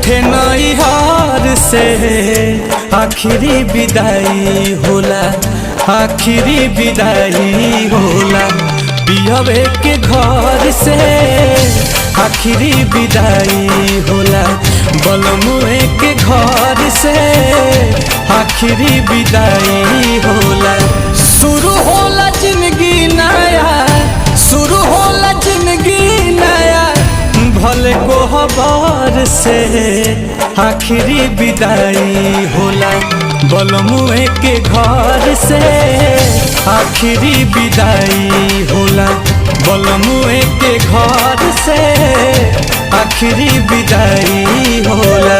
उठे नैहर से आखिरी विदाई होला, आखिरी विदाई होला। पियवे के घर से आखिरी विदाई होला, बलमुए के घर से आखिरी विदाई होला। शुरू होला जिंदगी नया, शुरू होला जिंदगी नया, भले को हबार से आखिरी विदाई होला, बलमुए के घर से आखिरी विदाई होला, बलमुए के घर से आखिरी विदाई होला।